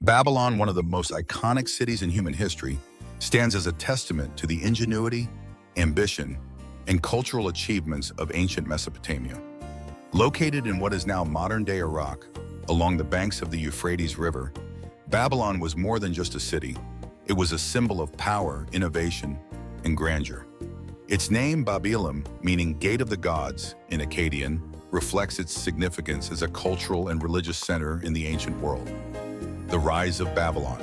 Babylon, one of the most iconic cities in human history, stands as a testament to the ingenuity, ambition, and cultural achievements of ancient Mesopotamia. Located in what is now modern-day Iraq, along the banks of the Euphrates River, Babylon was more than just a city. It was a symbol of power, innovation, and grandeur. Its name, Babylon, meaning Gate of the Gods in Akkadian, reflects its significance as a cultural and religious center in the ancient world. The rise of Babylon.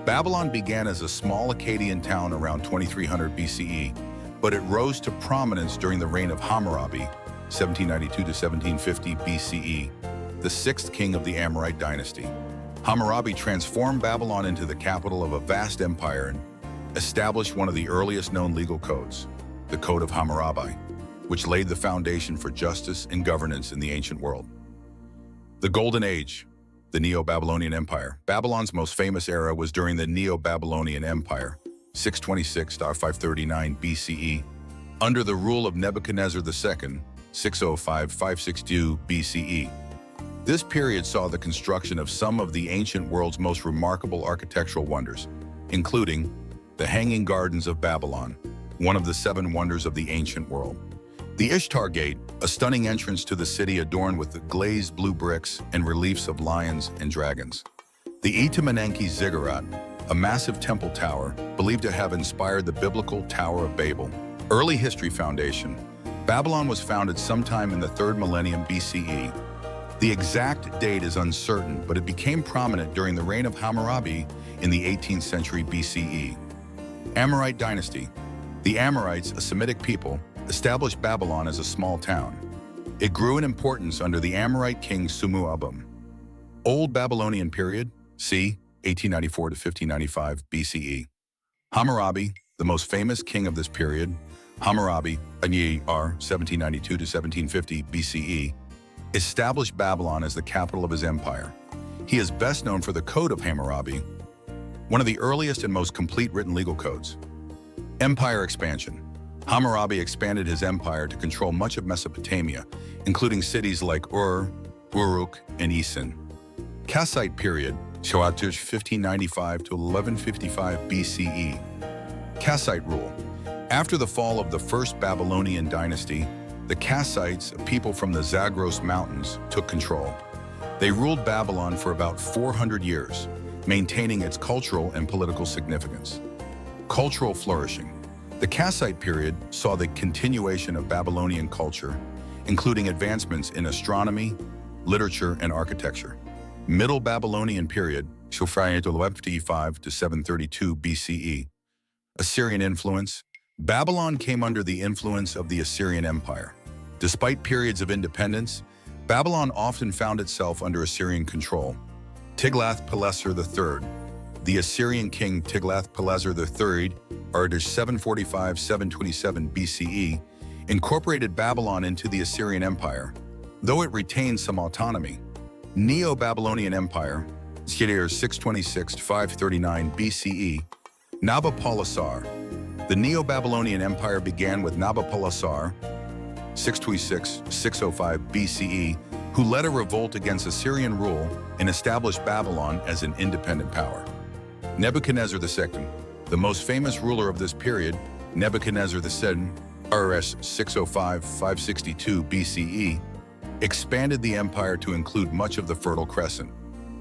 Babylon began as a small Akkadian town around 2300 BCE, but it rose to prominence during the reign of Hammurabi, 1792 to 1750 BCE, the sixth king of the Amorite dynasty. Hammurabi transformed Babylon into the capital of a vast empire and established one of the earliest known legal codes, the Code of Hammurabi, which laid the foundation for justice and governance in the ancient world. The Golden Age, the Neo-Babylonian Empire. Babylon's most famous era was during the Neo-Babylonian Empire, 626 to 539 BCE, under the rule of Nebuchadnezzar II, 605-562 BCE. This period saw the construction of some of the ancient world's most remarkable architectural wonders, including the Hanging Gardens of Babylon, one of the seven wonders of the ancient world. The Ishtar Gate, a stunning entrance to the city adorned with the glazed blue bricks and reliefs of lions and dragons. The Itamanenki Ziggurat, a massive temple tower believed to have inspired the biblical Tower of Babel. Early history foundation. Babylon was founded sometime in the 3rd millennium BCE. The exact date is uncertain, but it became prominent during the reign of Hammurabi in the 18th century BCE. Amorite dynasty. The Amorites, a Semitic people, established Babylon as a small town. It grew in importance under the Amorite king Sumuabum. Old Babylonian period, c. 1894 to 1595 BCE. Hammurabi, the most famous king of this period, Hammurabi, R. 1792 to 1750 BCE, established Babylon as the capital of his empire. He is best known for the Code of Hammurabi, one of the earliest and most complete written legal codes. Empire expansion. Hammurabi expanded his empire to control much of Mesopotamia, including cities like Ur, Uruk, and Isin. Kassite period, 1595 to 1155 BCE. Kassite rule. After the fall of the first Babylonian dynasty, the Kassites, a people from the Zagros Mountains, took control. They ruled Babylon for about 400 years, maintaining its cultural and political significance. Cultural flourishing. The Kassite period saw the continuation of Babylonian culture, including advancements in astronomy, literature, and architecture. Middle Babylonian period, 1155 to 732 BCE. Assyrian influence. Babylon came under the influence of the Assyrian Empire. Despite periods of independence, Babylon often found itself under Assyrian control. Tiglath-Pileser III. The Assyrian king Tiglath-Pileser III, or 745-727 BCE, incorporated Babylon into the Assyrian Empire, though it retained some autonomy. Neo-Babylonian Empire, 626-539 BCE. Nabopolassar. The Neo-Babylonian Empire began with Nabopolassar, 626-605 BCE, who led a revolt against Assyrian rule and established Babylon as an independent power. Nebuchadnezzar II, the most famous ruler of this period, Nebuchadnezzar II, RS 605-562 BCE, expanded the empire to include much of the Fertile Crescent.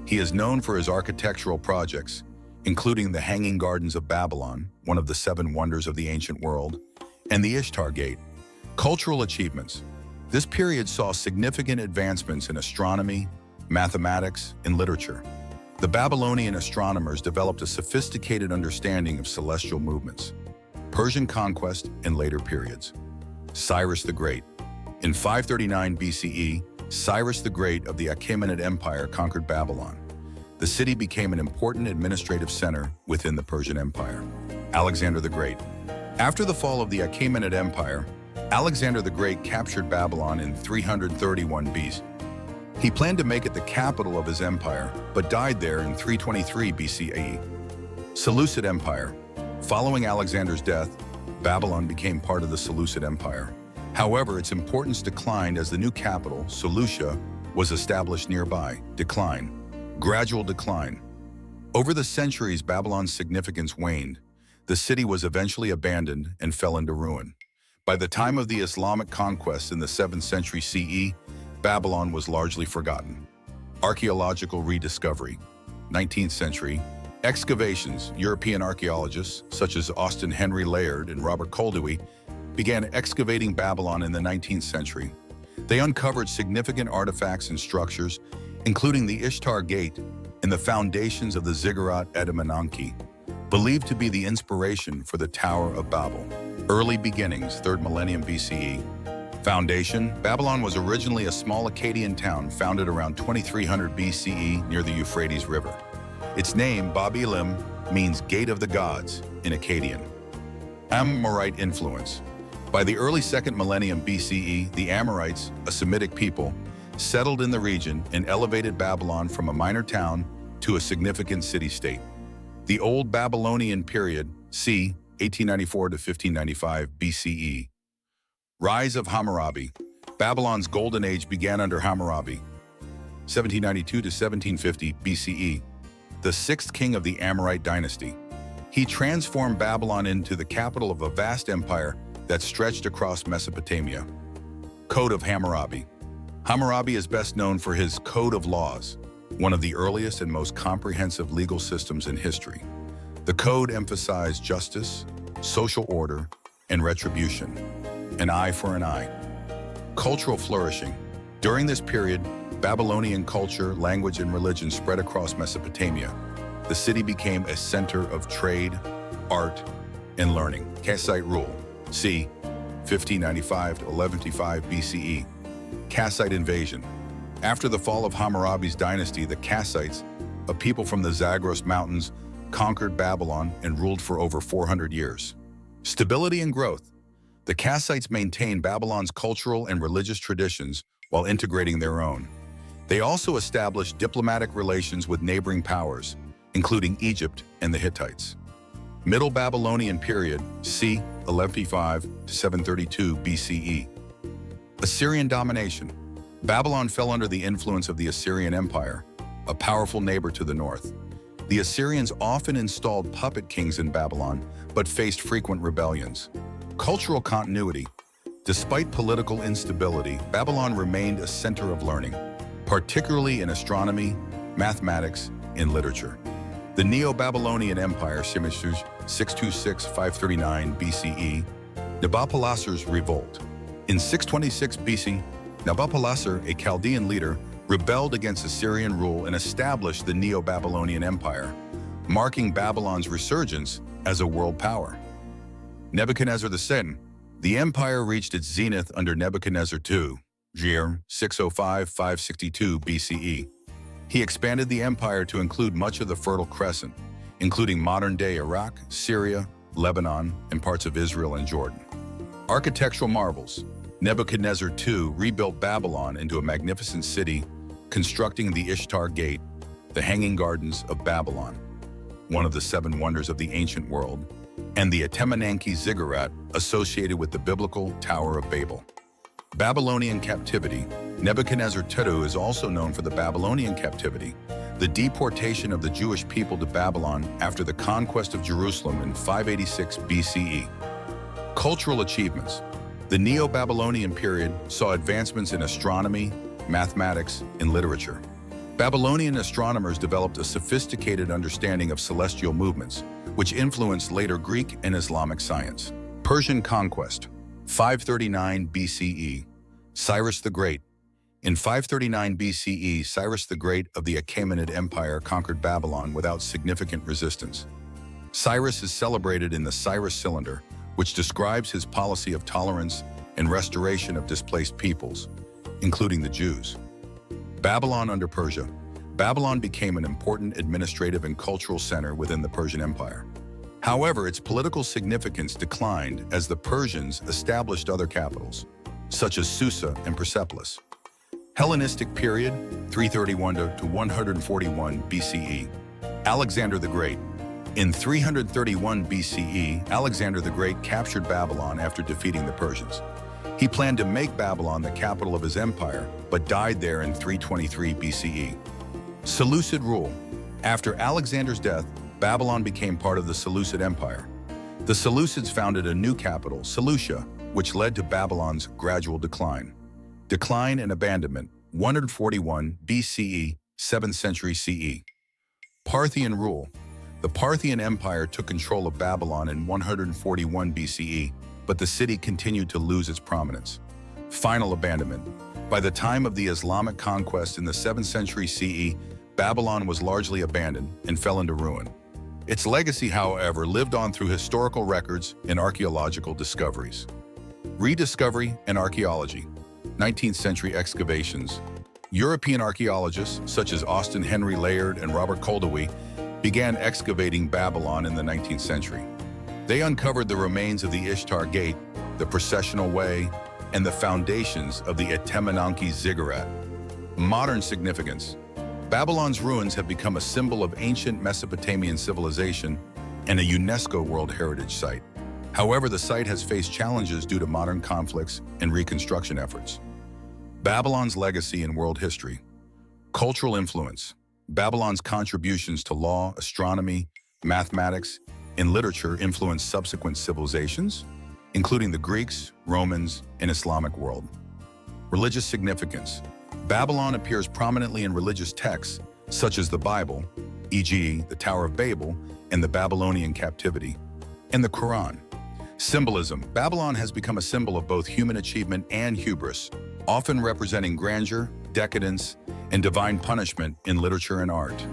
He is known for his architectural projects, including the Hanging Gardens of Babylon, one of the seven wonders of the ancient world, and the Ishtar Gate. Cultural achievements. This period saw significant advancements in astronomy, mathematics, and literature. The Babylonian astronomers developed a sophisticated understanding of celestial movements. Persian conquest and later periods. Cyrus the Great. In 539 BCE, Cyrus the Great of the Achaemenid Empire conquered Babylon. The city became an important administrative center within the Persian Empire. Alexander the Great. After the fall of the Achaemenid Empire, Alexander the Great captured Babylon in 331 BC. He planned to make it the capital of his empire, but died there in 323 BCE. Seleucid Empire. Following Alexander's death, Babylon became part of the Seleucid Empire. However, its importance declined as the new capital, Seleucia, was established nearby. Gradual decline. Over the centuries, Babylon's significance waned. The city was eventually abandoned and fell into ruin. By the time of the Islamic conquest in the 7th century CE, Babylon was largely forgotten. Archaeological rediscovery. 19th century. Excavations. European archaeologists, such as Austin Henry Layard and Robert Koldewey, began excavating Babylon in the 19th century. They uncovered significant artifacts and structures, including the Ishtar Gate and the foundations of the Ziggurat et Menanke, believed to be the inspiration for the Tower of Babel. Early beginnings, 3rd millennium BCE. Foundation. Babylon was originally a small Akkadian town founded around 2300 BCE near the Euphrates River. Its name, Bab-elim, means Gate of the Gods in Akkadian. Amorite influence. By the early 2nd millennium BCE, the Amorites, a Semitic people, settled in the region and elevated Babylon from a minor town to a significant city-state. The Old Babylonian period, c. 1894 to 1595 BCE. Rise of Hammurabi. Babylon's golden age began under Hammurabi, 1792 to 1750 BCE, the 6th king of the Amorite dynasty. He transformed Babylon into the capital of a vast empire that stretched across Mesopotamia. Code of Hammurabi. Hammurabi is best known for his Code of Laws, one of the earliest and most comprehensive legal systems in history. The code emphasized justice, social order, and retribution. An eye for an eye. Cultural flourishing. During this period, Babylonian culture, language, and religion spread across Mesopotamia. The city became a center of trade, art, and learning. Kassite rule. c. 1595 to 1155 BCE. Kassite invasion. After the fall of Hammurabi's dynasty, the Kassites, a people from the Zagros Mountains, conquered Babylon and ruled for over 400 years. Stability and growth. The Kassites maintained Babylon's cultural and religious traditions while integrating their own. They also established diplomatic relations with neighboring powers, including Egypt and the Hittites. Middle Babylonian period, c. 1155 to 732 BCE. Assyrian domination. Babylon fell under the influence of the Assyrian Empire, a powerful neighbor to the north. The Assyrians often installed puppet kings in Babylon, but faced frequent rebellions. Cultural continuity. Despite political instability, Babylon remained a center of learning, particularly in astronomy, mathematics, and literature. The Neo-Babylonian Empire, 626-539 BCE, Nabopolassar's revolt. In 626 BC, Nabopolassar, a Chaldean leader, rebelled against Assyrian rule and established the Neo-Babylonian Empire, marking Babylon's resurgence as a world power. Nebuchadnezzar II. The empire reached its zenith under Nebuchadnezzar II, year 605-562 BCE. He expanded the empire to include much of the Fertile Crescent, including modern-day Iraq, Syria, Lebanon, and parts of Israel and Jordan. Architectural marvels. Nebuchadnezzar II rebuilt Babylon into a magnificent city, constructing the Ishtar Gate, the Hanging Gardens of Babylon, one of the 7 wonders of the ancient world, and the et Menanke ziggurat associated with the biblical Tower of Babel. Babylonian captivity. Nebuchadnezzar II is also known for the Babylonian captivity, the deportation of the Jewish people to Babylon after the conquest of Jerusalem in 586 BCE. Cultural achievements. The Neo-Babylonian period saw advancements in astronomy, mathematics, and literature. Babylonian astronomers developed a sophisticated understanding of celestial movements, which influenced later Greek and Islamic science. Persian conquest. 539 BCE. Cyrus the Great. In 539 BCE, Cyrus the Great of the Achaemenid Empire conquered Babylon without significant resistance. Cyrus is celebrated in the Cyrus Cylinder, which describes his policy of tolerance and restoration of displaced peoples, including the Jews. Babylon under Persia. Babylon became an important administrative and cultural center within the Persian Empire. However, its political significance declined as the Persians established other capitals, such as Susa and Persepolis. Hellenistic period, 331 to 141 BCE. Alexander the Great. In 331 BCE, Alexander the Great captured Babylon after defeating the Persians. He planned to make Babylon the capital of his empire, but died there in 323 BCE. Seleucid rule. After Alexander's death, Babylon became part of the Seleucid Empire. The Seleucids founded a new capital, Seleucia, which led to Babylon's gradual decline. Decline and abandonment, 141 BCE, 7th century CE. Parthian rule. The Parthian Empire took control of Babylon in 141 BCE, but the city continued to lose its prominence. Final abandonment. By the time of the Islamic conquest in the 7th century CE, Babylon was largely abandoned and fell into ruin. Its legacy, however, lived on through historical records and archaeological discoveries. Rediscovery and archaeology. 19th century excavations. European archaeologists, such as Austin Henry Layard and Robert Koldewey, began excavating Babylon in the 19th century. They uncovered the remains of the Ishtar Gate, the processional way, and the foundations of the Etemenanke ziggurat. Modern significance. Babylon's ruins have become a symbol of ancient Mesopotamian civilization and a UNESCO World Heritage Site. However, the site has faced challenges due to modern conflicts and reconstruction efforts. Babylon's legacy in world history. Cultural influence. Babylon's contributions to law, astronomy, mathematics, and literature influenced subsequent civilizations, including the Greeks, Romans, and Islamic world. Religious significance. Babylon appears prominently in religious texts, such as the Bible, e.g., the Tower of Babel and the Babylonian captivity, and the Quran. Symbolism. Babylon has become a symbol of both human achievement and hubris, often representing grandeur, decadence, and divine punishment in literature and art.